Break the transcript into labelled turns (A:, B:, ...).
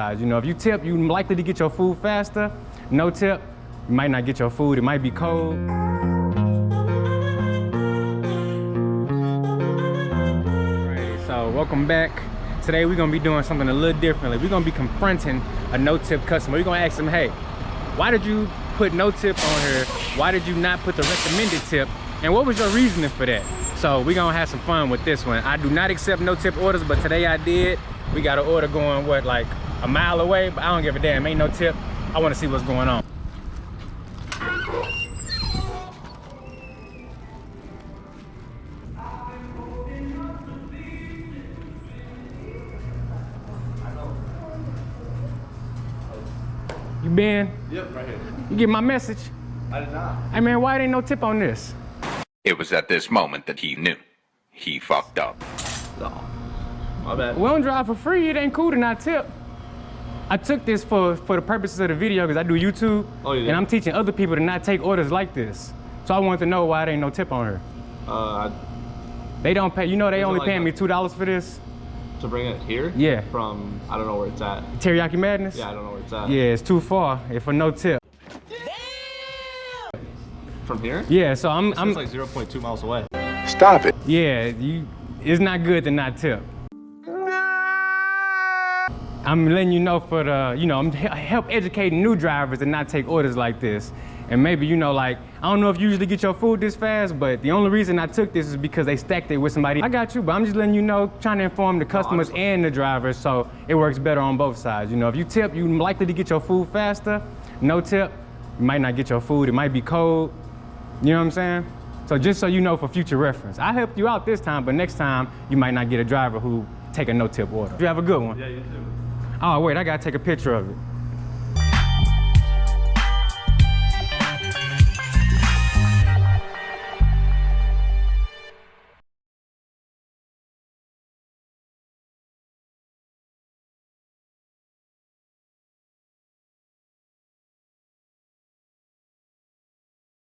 A: You know, if you tip, you're likely to get your food faster. No tip, you might not get your food. It might be cold. Alright, so welcome back. Today we're gonna be doing something a little differently. We're gonna be confronting a no-tip customer. We're gonna ask them, hey, why did you put no tip on here? Why did you not put the recommended tip? And what was your reasoning for that? So we're gonna have some fun with this one. I do not accept no tip orders, but today I did. We got an order going, what, like a mile away, but I don't give a damn, ain't no tip. I wanna see what's going on. You been?
B: Yep, right here.
A: You get my message?
B: I did not.
A: Hey man, why ain't no tip on this?
C: It was at this moment that he knew. He fucked up.
B: No. My bad.
A: We don't drive for free, it ain't cool to not tip. I took this for the purposes of the video because I do YouTube.
B: Oh, you did?
A: And I'm teaching other people to not take orders like this. So I wanted to know why there ain't no tip on her.
B: They
A: don't pay, you know they only
B: like
A: paying me $2 for this?
B: To bring it here?
A: Yeah.
B: From, I don't know where it's at.
A: Teriyaki Madness?
B: Yeah, I don't know where it's at.
A: Yeah, it's too far for no tip.
B: From here?
A: Yeah, so I'm
B: like 0.2 miles away.
C: Stop it.
A: Yeah, it's not good to not tip. I'm letting you know for the, you know, I'm help educating new drivers to not take orders like this. And maybe, you know, like, I don't know if you usually get your food this fast, but the only reason I took this is because they stacked it with somebody. I got you, but I'm just letting you know, trying to inform the customers and the drivers so it works better on both sides. You know, if you tip, you're likely to get your food faster. No tip, you might not get your food. It might be cold. You know what I'm saying? So just so you know for future reference. I helped you out this time, but next time you might not get a driver who take a no tip order. You have a good one.
B: Yeah, you too.
A: Oh, wait, I gotta take a picture of it.